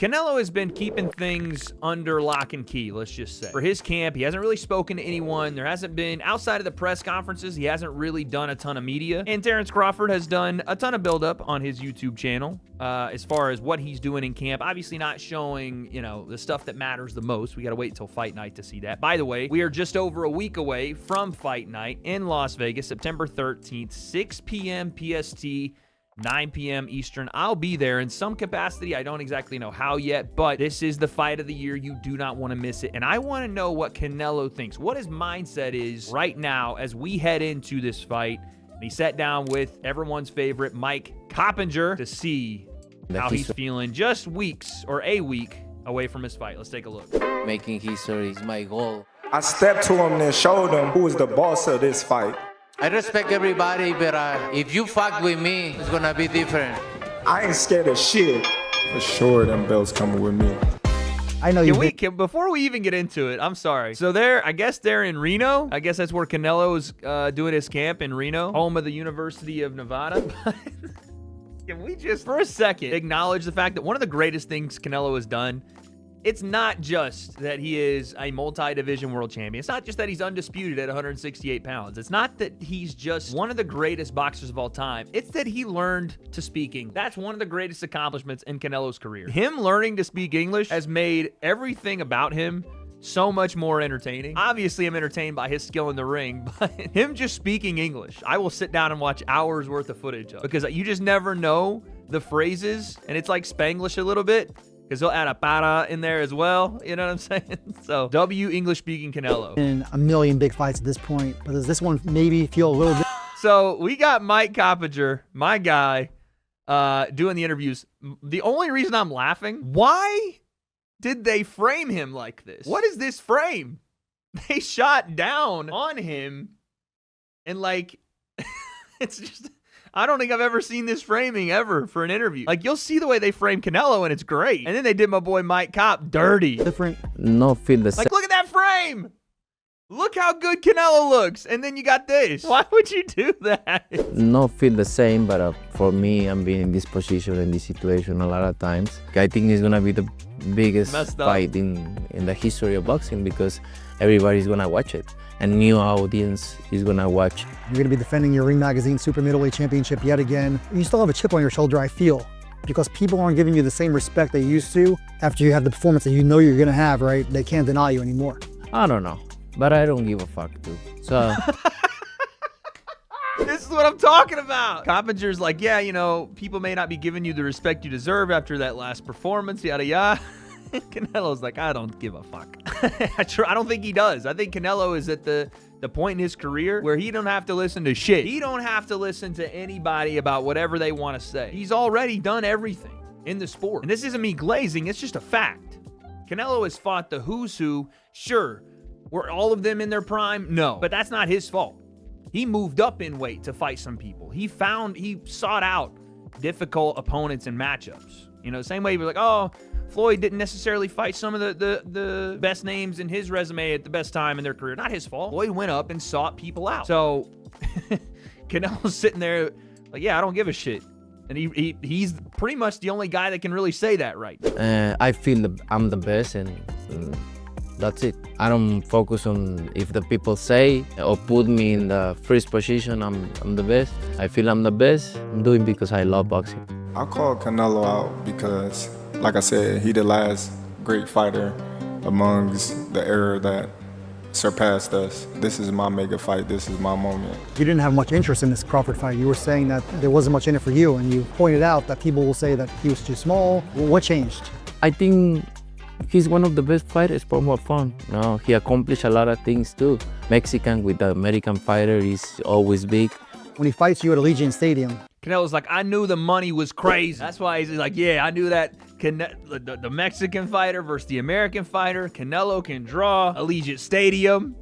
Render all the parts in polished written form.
Canelo has been keeping things under lock and key, let's just say. For his camp, he hasn't really spoken to anyone. There hasn't been, outside of the press conferences, he hasn't really done a ton of media. And Terence Crawford has done a ton of buildup on his YouTube channel as far as what he's doing in camp. Obviously not showing, you know, the stuff that matters the most. We got to wait until fight night to see that. By the way, we are just over a week away from fight night in Las Vegas, September 13th, 6 p.m. PST. 9 p.m. Eastern. I'll be there in some capacity. I don't exactly know how yet, but this is the fight of the year. You do not want to miss it. And I want to know what Canelo thinks, what his mindset is right now as we head into this fight. And he sat down with everyone's favorite Mike Coppinger to see how he's feeling just weeks or a week away from his fight. Let's take a look. Making history is my goal. I stepped to him and showed him who is the boss of this fight. I respect everybody, but if you fuck with me, it's gonna be different. I ain't scared of shit. For sure, them belts coming with me. I know you. Before we even get into it, I'm sorry. So I guess they're in Reno. I guess that's where Canelo's doing his camp in Reno, home of the University of Nevada. Can we just, for a second, acknowledge the fact that one of the greatest things Canelo has done, it's not just that he is a multi-division world champion. It's not just that he's undisputed at 168 pounds. It's not that he's just one of the greatest boxers of all time. It's that he learned to speak English. That's one of the greatest accomplishments in Canelo's career. Him learning to speak English has made everything about him so much more entertaining. Obviously, I'm entertained by his skill in the ring, but him just speaking English, I will sit down and watch hours worth of footage of, because you just never know the phrases, and it's like Spanglish a little bit, because he'll add a para in there as well. You know what I'm saying? So, English-speaking Canelo. In a million big fights at this point, but does this one maybe feel a little bit? So, we got Mike Coppinger, my guy, doing the interviews. The only reason I'm laughing, why did they frame him like this? What is this frame? They shot down on him, and like, it's just... I don't think I've ever seen this framing ever for an interview. Like, you'll see the way they frame Canelo, and it's great. And then they did my boy Mike Cop dirty. Different. No feel the same. Like, look at that frame. Look how good Canelo looks. And then you got this. Why would you do that? No feel the same, but for me, I'm being in this position, in this situation a lot of times. I think it's going to be the biggest fight in the history of boxing, because everybody's going to watch it. A new audience is going to watch. You're going to be defending your Ring Magazine Super Middleweight Championship yet again. You still have a chip on your shoulder, I feel, because people aren't giving you the same respect they used to after you have the performance that you know you're going to have, right? They can't deny you anymore. I don't know, but I don't give a fuck, too. So... This is what I'm talking about. Coppinger's like, yeah, you know, people may not be giving you the respect you deserve after that last performance, yada, yada. Canelo's like, I don't give a fuck. I don't think he does. I think Canelo is at the point in his career where he don't have to listen to shit. He don't have to listen to anybody about whatever they want to say. He's already done everything in the sport. And this isn't me glazing. It's just a fact. Canelo has fought the who's who. Sure, were all of them in their prime? No. But that's not his fault. He moved up in weight to fight some people. He sought out difficult opponents and matchups. You know, same way he was like, oh, Floyd didn't necessarily fight some of the best names in his resume at the best time in their career. Not his fault. Floyd went up and sought people out. So Canelo's sitting there like, yeah, I don't give a shit. And he's pretty much the only guy that can really say that right. I feel I'm the best, and that's it. I don't focus on if the people say or put me in the first position, I'm the best. I feel I'm the best. I'm doing because I love boxing. I called Canelo out because, like I said, he the last great fighter amongst the era that surpassed us. This is my mega fight. This is my moment. You didn't have much interest in this Crawford fight. You were saying that there wasn't much in it for you, and you pointed out that people will say that he was too small. What changed? I think he's one of the best fighters for more fun. No, he accomplished a lot of things too. Mexican with the American fighter is always big. When he fights you at Allegiant Stadium, Canelo's like, I knew the money was crazy. That's why he's like, yeah, I knew that the Mexican fighter versus the American fighter. Canelo can draw Allegiant Stadium.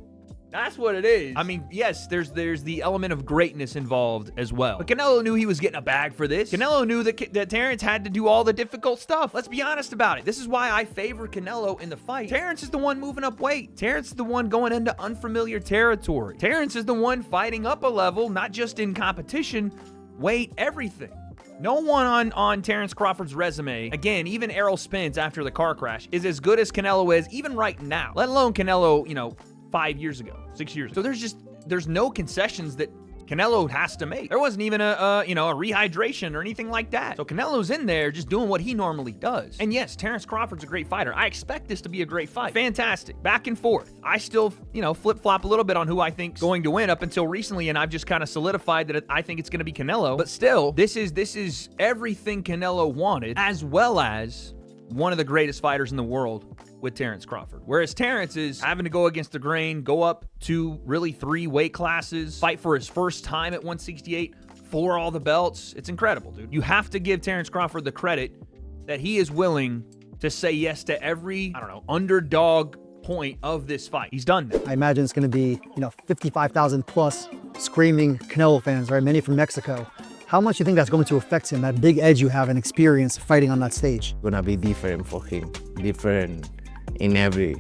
That's what it is. I mean, yes, there's the element of greatness involved as well. But Canelo knew he was getting a bag for this. Canelo knew that Terence had to do all the difficult stuff. Let's be honest about it. This is why I favor Canelo in the fight. Terence is the one moving up weight. Terence is the one going into unfamiliar territory. Terence is the one fighting up a level, not just in competition, weight, everything. No one on Terence Crawford's resume, again, even Errol Spence after the car crash, is as good as Canelo is even right now, let alone Canelo, 5 years ago, 6 years ago. So there's no concessions that Canelo has to make. There wasn't even a rehydration or anything like that. So Canelo's in there just doing what he normally does. And yes, Terence Crawford's a great fighter. I expect this to be a great fight. Fantastic. Back and forth. I still, flip-flop a little bit on who I think's going to win up until recently, and I've just kind of solidified that I think it's going to be Canelo. But still, this is everything Canelo wanted, as well as one of the greatest fighters in the world with Terence Crawford. Whereas Terence is having to go against the grain, go up to really 3 weight classes, fight for his first time at 168 for all the belts. It's incredible, dude. You have to give Terence Crawford the credit that he is willing to say yes to every, underdog point of this fight. He's done that. I imagine it's going to be, 55,000 plus screaming Canelo fans, right? Many from Mexico. How much do you think that's going to affect him, that big edge you have and experience fighting on that stage? Gonna be different for him, different in every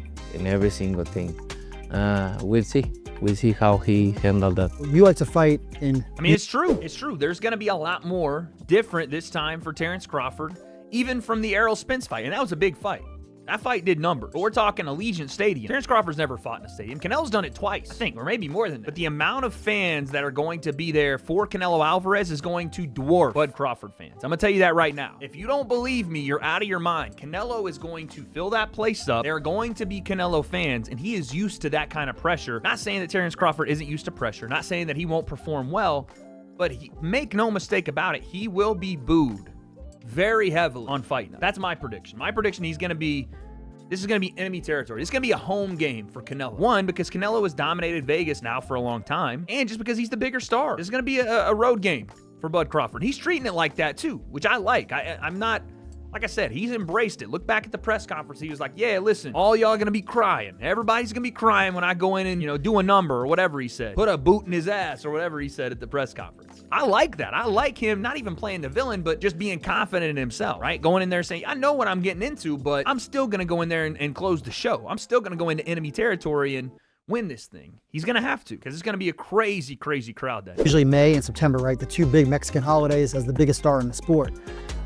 single thing. We'll see how he handled that. You like to fight in... It's true. There's going to be a lot more different this time for Terence Crawford, even from the Errol Spence fight, and that was a big fight. That fight did numbers. But we're talking Allegiant Stadium. Terence Crawford's never fought in a stadium. Canelo's done it twice, I think, or maybe more than that. But the amount of fans that are going to be there for Canelo Alvarez is going to dwarf Bud Crawford fans. I'm going to tell you that right now. If you don't believe me, you're out of your mind. Canelo is going to fill that place up. There are going to be Canelo fans, and he is used to that kind of pressure. Not saying that Terence Crawford isn't used to pressure. Not saying that he won't perform well. But make no mistake about it, he will be booed very heavily on Fight Night. That's my prediction. My prediction, this is going to be enemy territory. This is going to be a home game for Canelo. One, because Canelo has dominated Vegas now for a long time, and just because he's the bigger star. This is going to be a road game for Bud Crawford. He's treating it like that too, which I like. I'm not... Like I said, he's embraced it. Look back at the press conference. He was like, yeah, listen, all y'all going to be crying. Everybody's going to be crying when I go in and, do a number or whatever he said. Put a boot in his ass or whatever he said at the press conference. I like that. I like him not even playing the villain, but just being confident in himself, right? Going in there saying, I know what I'm getting into, but I'm still going to go in there and close the show. I'm still going to go into enemy territory and win this thing. He's going to have to, because it's going to be a crazy, crazy crowd that day. Usually May and September, right? The 2 big Mexican holidays as the biggest star in the sport.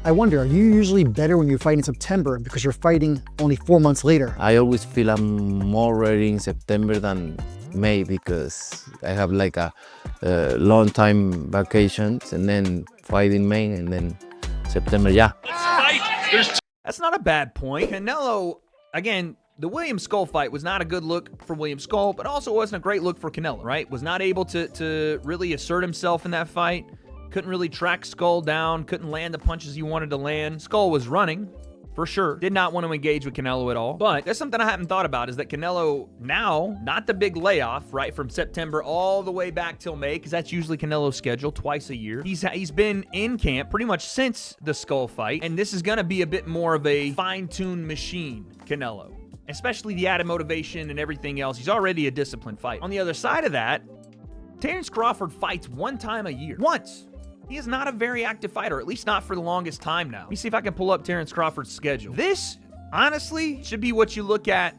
I wonder, are you usually better when you fight in September because you're fighting only 4 months later? I always feel I'm more ready in September than May because I have like a long time vacations and then fight in May and then September, yeah. That's not a bad point. Canelo, again, the William Skull fight was not a good look for William Skull, but also wasn't a great look for Canelo, right? Was not able to really assert himself in that fight. Couldn't really track Skull down, couldn't land the punches he wanted to land. Skull was running, for sure. Did not want to engage with Canelo at all. But there's something I haven't thought about is that Canelo now, not the big layoff, right, from September all the way back till May, because that's usually Canelo's schedule twice a year. He's been in camp pretty much since the Skull fight, and this is going to be a bit more of a fine-tuned machine, Canelo. Especially the added motivation and everything else. He's already a disciplined fighter. On the other side of that, Terence Crawford fights 1 time a year. Once. He is not a very active fighter, at least not for the longest time now. Let me see if I can pull up Terence Crawford's schedule. This, honestly, should be what you look at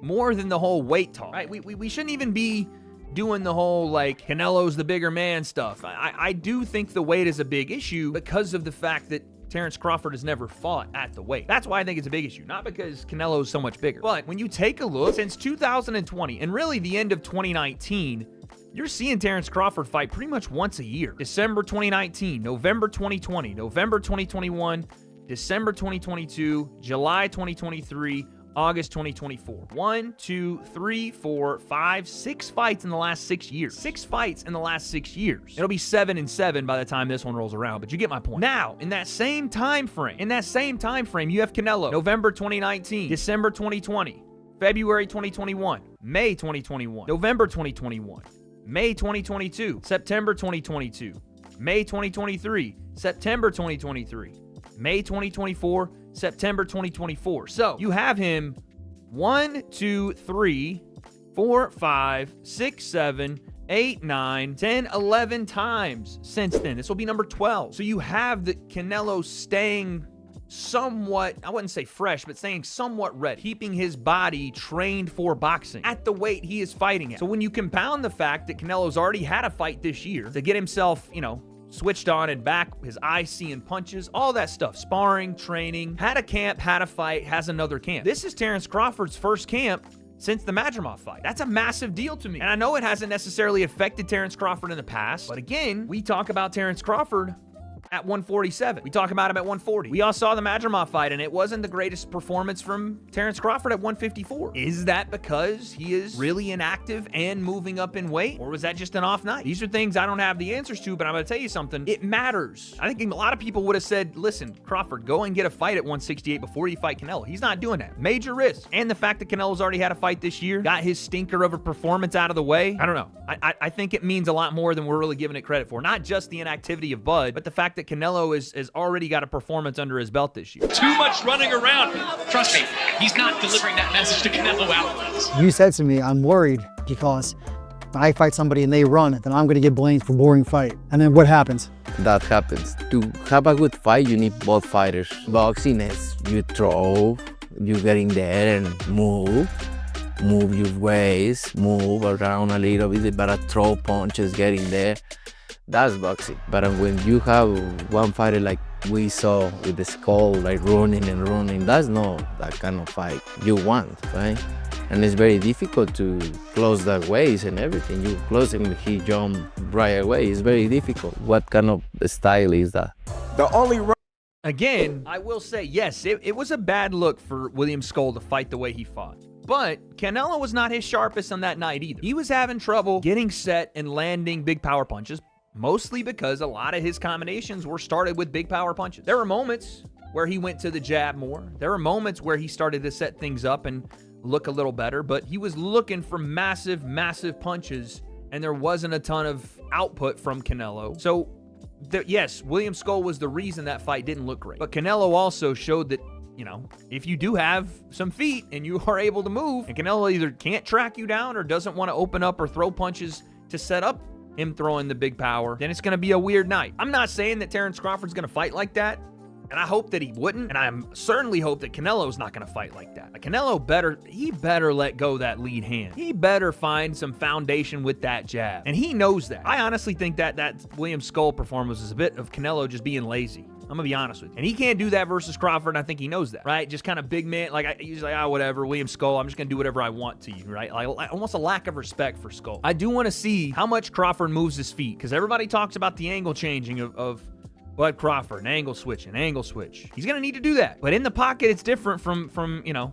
more than the whole weight talk, right? We shouldn't even be doing the whole, Canelo's the bigger man stuff. I do think the weight is a big issue because of the fact that Terence Crawford has never fought at the weight. That's why I think it's a big issue, not because Canelo's so much bigger. But when you take a look, since 2020, and really the end of 2019, you're seeing Terence Crawford fight pretty much once a year. December 2019, November 2020, November 2021, December 2022, July 2023, August 2024. 1, 2, 3, 4, 5, 6 fights in the last 6 years. 6 fights in the last 6 years. It'll be 7 and 7 by the time this one rolls around, but you get my point. Now, in that same time frame, you have Canelo, November 2019, December 2020, February 2021, May 2021, November 2021, May 2022, September 2022, May 2023, September 2023, May 2024, September 2024. So you have him 1, 2, 3, 4, 5, 6, 7, 8, 9, 10, 11 times since then. This will be number 12. So you have the Canelo staying somewhat, I wouldn't say fresh, but staying somewhat ready, keeping his body trained for boxing at the weight he is fighting at. So when you compound the fact that Canelo's already had a fight this year to get himself, switched on and back, his eyes seeing punches, all that stuff. Sparring, training, had a camp, had a fight, has another camp. This is Terence Crawford's first camp since the Madrimov fight. That's a massive deal to me. And I know it hasn't necessarily affected Terence Crawford in the past, but again, we talk about Terence Crawford at 147. We talk about him at 140. We all saw the Madrimov fight, and it wasn't the greatest performance from Terence Crawford at 154. Is that because he is really inactive and moving up in weight, or was that just an off night? These are things I don't have the answers to, but I'm going to tell you something. It matters. I think a lot of people would have said, listen, Crawford, go and get a fight at 168 before you fight Canelo. He's not doing that. Major risk. And the fact that Canelo's already had a fight this year, got his stinker of a performance out of the way, I don't know. I think it means a lot more than we're really giving it credit for. Not just the inactivity of Bud, but the fact that Canelo has already got a performance under his belt this year. Too much running around. Trust me, he's not delivering that message to Canelo outlets. You said to me, I'm worried because when I fight somebody and they run, then I'm going to get blamed for boring fight. And then what happens? That happens. To have a good fight, you need both fighters. Boxing is you throw, you get in there and move your waist, move around a little bit, but throw punches, get in there. That's boxing. But when you have one fighter like we saw with the skull, like running and running, that's not that kind of fight you want, right? And it's very difficult to close that waist and everything. You close him, he jump right away. It's very difficult. What kind of style is that? The only Again, I will say, yes, it was a bad look for William Skull to fight the way he fought. But Canelo was not his sharpest on that night either. He was having trouble getting set and landing big power punches, mostly because a lot of his combinations were started with big power punches. There were moments where he went to the jab more. There were moments where he started to set things up and look a little better, but he was looking for massive, massive punches, and there wasn't a ton of output from Canelo. So, yes, William Skull was the reason that fight didn't look great. But Canelo also showed that, you know, if you do have some feet and you are able to move, and Canelo either can't track you down or doesn't want to open up or throw punches to set up him throwing the big power, then it's going to be a weird night. I'm not saying that Terence Crawford's going to fight like that, and I hope that he wouldn't, and I certainly hope that Canelo's not going to fight like that. Canelo better let go that lead hand. He better find some foundation with that jab, and he knows that. I honestly think that William Skull performance is a bit of Canelo just being lazy. I'm gonna be honest with you. And he can't do that versus Crawford, and I think he knows that, right? Just kind of big man, like he's like, whatever, William Skull, I'm just gonna do whatever I want to you, right? Like almost a lack of respect for Skull. I do want to see how much Crawford moves his feet, because everybody talks about the angle changing of Bud Crawford, an angle switch. He's gonna need to do that. But in the pocket, it's different from you know,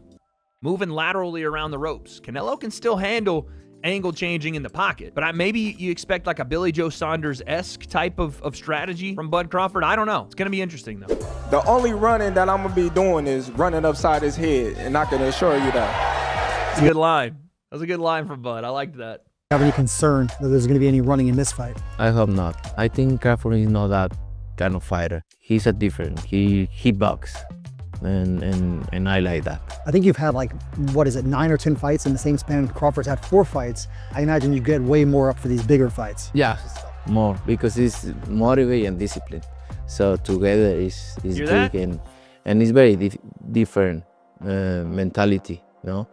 moving laterally around the ropes. Canelo can still handle angle changing in the pocket, but maybe you expect like a Billy Joe Saunders-esque type of strategy from Bud Crawford. I don't know. It's gonna be interesting though. The only running that I'm gonna be doing is running upside his head, and I can assure you that. It's a good line. That was a good line from Bud. I liked that. Have any concern that there's going to be any running in this fight? I hope not. I think Crawford is not that kind of fighter. He's a different. He box, and I like that. I think you've had like, what is it, 9 or 10 fights in the same span. Crawford's had 4 fights. I imagine you get way more up for these bigger fights. Yeah, more, because it's motivate and discipline. So together is big, and it's very different mentality, you know.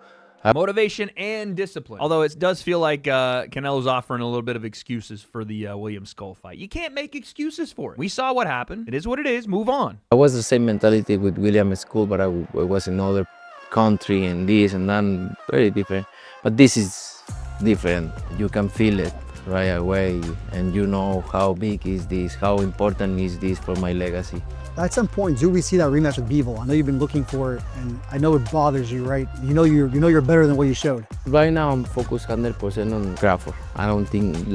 Motivation and discipline. Although it does feel like Canelo's offering a little bit of excuses for the William Skull fight. You can't make excuses for it. We saw what happened. It is what it is. Move on. I was the same mentality with William Skull, but I was in another country and this and that, very different. But this is different. You can feel it right away, and you know how big is this, how important is this for my legacy. At some point, do we see that rematch with Viejo? I know you've been looking for it, and I know it bothers you, right? You know you're better than what you showed. Right now, I'm focused 100% on Crawford. I don't think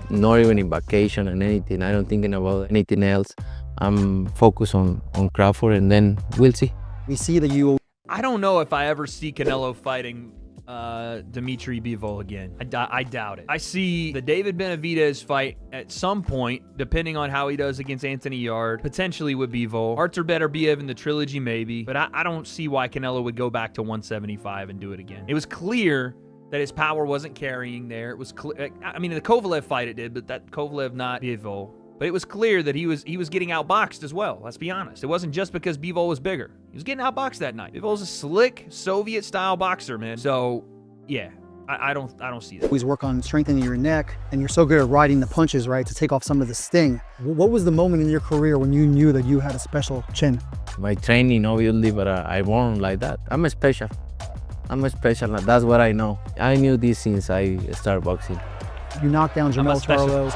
not even in vacation and anything. I don't thinking about anything else. I'm focused on Crawford, and then we'll see. We see that you. I don't know if I ever see Canelo fighting Dimitri Bivol again. I doubt it. I see the David Benavidez fight at some point, depending on how he does against Anthony Yard, potentially with Bivol. Artur Beterbiev in the trilogy, maybe. But I don't see why Canelo would go back to 175 and do it again. It was clear that his power wasn't carrying there. It was clear. I mean, the Kovalev fight it did, but that Kovalev, not Bivol. But it was clear that he was getting outboxed as well. Let's be honest. It wasn't just because Bivol was bigger. He was getting outboxed that night. Bivol's a slick Soviet-style boxer, man. So, yeah. I don't see that. Always work on strengthening your neck, and you're so good at riding the punches, right, to take off some of the sting. What was the moment in your career when you knew that you had a special chin? My training, obviously, but I born like that. I'm a special. That's what I know. I knew this since I started boxing. You knocked down Jermell Charlo.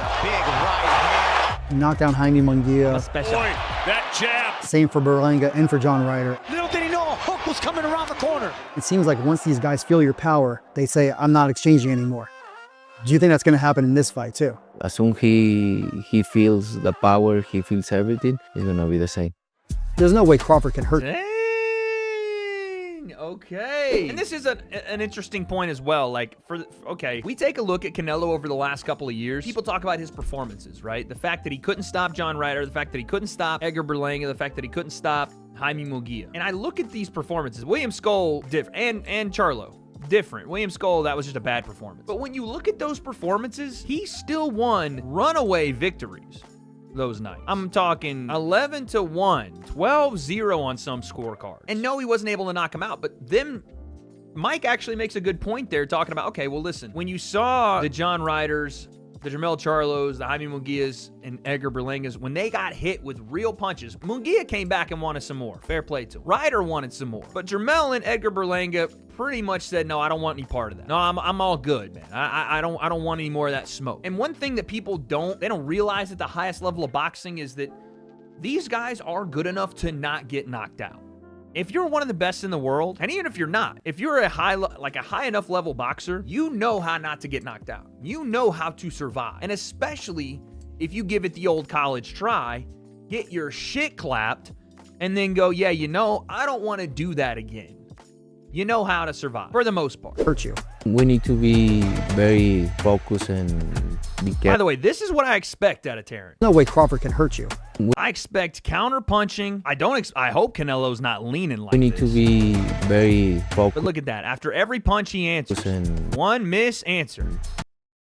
You knocked down Jaime Munguia. That jab. Same for Berlanga and for John Ryder. Little did he know a hook was coming around the corner. It seems like once these guys feel your power, they say, I'm not exchanging anymore. Do you think that's going to happen in this fight too? As soon he feels the power, he feels everything, it's gonna be the same. There's no way Crawford can hurt. Dang. Okay. And this is an interesting point as well. Like, we take a look at Canelo over the last couple of years. People talk about his performances, right? The fact that he couldn't stop John Ryder, the fact that he couldn't stop Edgar Berlanga, the fact that he couldn't stop Jaime Munguia. And I look at these performances. William Skull, different, and Charlo. Different. William Skull, that was just a bad performance. But when you look at those performances, he still won runaway victories those nights. I'm talking 11-1, 12-0 on some scorecard. And no, he wasn't able to knock him out, but then Mike actually makes a good point there talking about, okay, well, listen, when you saw the John Ryders, the Jermell Charlos, the Jaime Munguias, and Edgar Berlangas, when they got hit with real punches, Munguia came back and wanted some more. Fair play to him. Ryder wanted some more. But Jermell and Edgar Berlanga pretty much said, no, I don't want any part of that. No, I'm all good, man. I don't want any more of that smoke. And one thing that people don't realize at the highest level of boxing is that these guys are good enough to not get knocked out. If you're one of the best in the world, and even if you're not, if you're a high enough level boxer, you know how not to get knocked out. You know how to survive. And especially if you give it the old college try, get your shit clapped, and then go, yeah, you know, I don't want to do that again. You know how to survive, for the most part. Hurt you. We need to be very focused and be careful. By the way, this is what I expect out of Terence. No way Crawford can hurt you. I expect counter punching. I hope Canelo's not leaning like this. We need to be very focused. But look at that. After every punch he answers, and one miss, answer.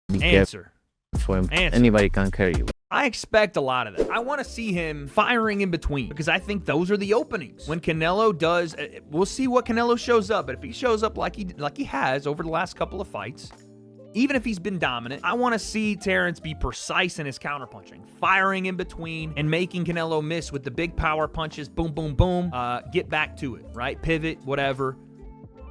be Answer. careful. So Answer. Anybody can carry you. I expect a lot of that. I want to see him firing in between because I think those are the openings. When Canelo does, we'll see what Canelo shows up. But if he shows up like he has over the last couple of fights, even if he's been dominant, I want to see Terence be precise in his counterpunching, firing in between and making Canelo miss with the big power punches. Boom, boom, boom. Get back to it, right? Pivot, whatever.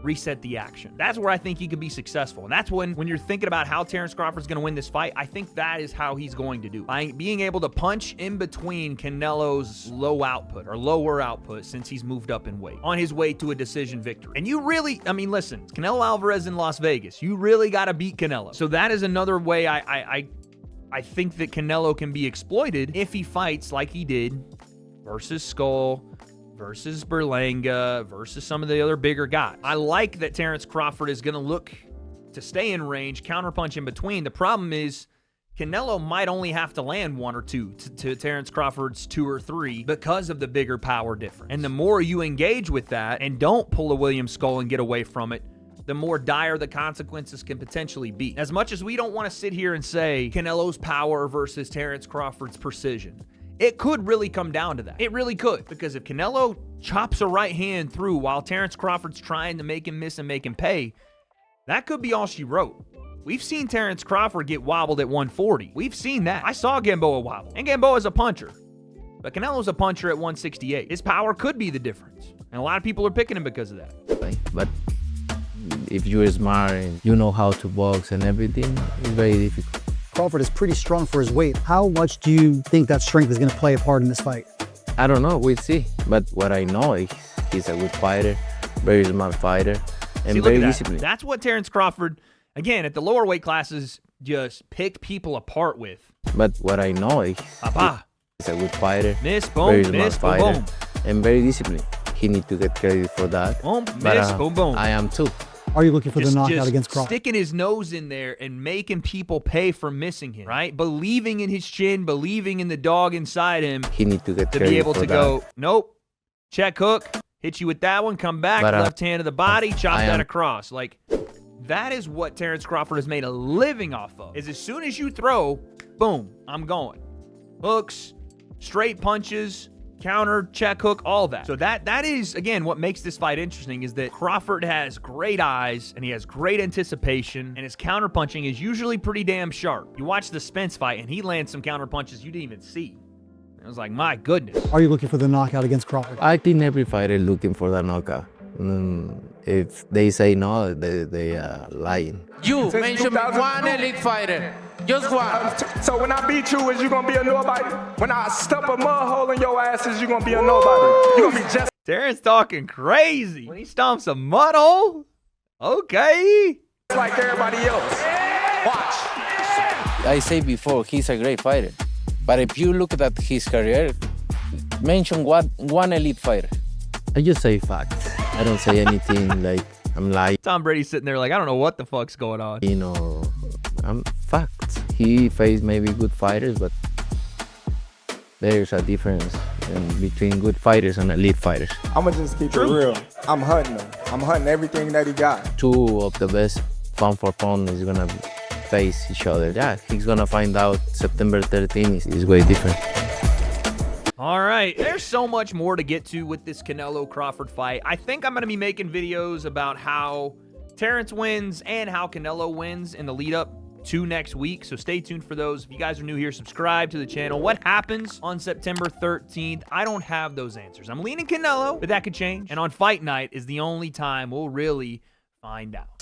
Reset the action. That's where I think he could be successful. And that's when you're thinking about how Terence Crawford's going to win this fight, I think that is how he's going to do. By being able to punch in between Canelo's lower output since he's moved up in weight on his way to a decision victory. And you really, listen, Canelo Alvarez in Las Vegas. You really got to beat Canelo. So that is another way I think that Canelo can be exploited if he fights like he did versus Skull, versus Berlanga, versus some of the other bigger guys. I like that Terence Crawford is going to look to stay in range, counterpunch in between. The problem is Canelo might only have to land one or two to Terence Crawford's 2 or 3 because of the bigger power difference. And the more you engage with that and don't pull a William Skull and get away from it, the more dire the consequences can potentially be. As much as we don't want to sit here and say Canelo's power versus Terence Crawford's precision, it could really come down to that. It really could. Because if Canelo chops a right hand through while Terence Crawford's trying to make him miss and make him pay, that could be all she wrote. We've seen Terence Crawford get wobbled at 140. We've seen that. I saw Gamboa wobble. And Gamboa's a puncher. But Canelo's a puncher at 168. His power could be the difference. And a lot of people are picking him because of that. But if you're smart and you know how to box and everything, it's very difficult. Crawford is pretty strong for his weight. How much do you think that strength is going to play a part in this fight? I don't know. We'll see. But what I know is he's a good fighter, very smart fighter, and very disciplined. That's what Terence Crawford, again, at the lower weight classes, just picked people apart with. But what I know is he's a good fighter, miss, boom, very smart miss, fighter, boom, and very disciplined. He needs to get credit for that. Boom, miss, boom, boom. I am too. Are you looking for the knockout against Crawford? Sticking his nose in there and making people pay for missing him, right? Believing in his chin, believing in the dog inside him. He needs to get to credit be able for to that. Go, nope, check hook, hit you with that one, come back, left hand to the body, chop that across. Like, that is what Terence Crawford has made a living off of, is as soon as you throw, boom, I'm going. Hooks, straight punches, counter, check hook, all that. So that is, again, what makes this fight interesting is that Crawford has great eyes and he has great anticipation, and his counter punching is usually pretty damn sharp. You watch the Spence fight and he lands some counter punches you didn't even see. I was like, my goodness. Are you looking for the knockout against Crawford? I think every fighter looking for the knockout. If they say no, they are lying. You mentioned one elite fighter. Just one. So when I beat you, is you gonna be a nobody? When I stump a mud hole in your ass, is you gonna be a nobody? You gonna be just Terence talking crazy. When he stomps a mud hole? Okay. like everybody else. Watch. I say before, he's a great fighter. But if you look at his career, mention one elite fighter. I just say facts. I don't say anything like I'm lying. Tom Brady's sitting there like, I don't know what the fuck's going on. You know, I'm facts. He faced maybe good fighters, but there's a difference between good fighters and elite fighters. I'ma just keep it real. I'm hunting him. I'm hunting everything that he got. Two of the best pound for pound is gonna face each other. Yeah, he's gonna find out September 13th is way different. All right, there's so much more to get to with this Canelo Crawford fight. I think I'm going to be making videos about how Terence wins and how Canelo wins in the lead up to next week, so stay tuned for those. If you guys are new here, subscribe to the channel. What happens on September 13th? I don't have those answers. I'm leaning Canelo, but that could change. And on fight night is the only time we'll really find out.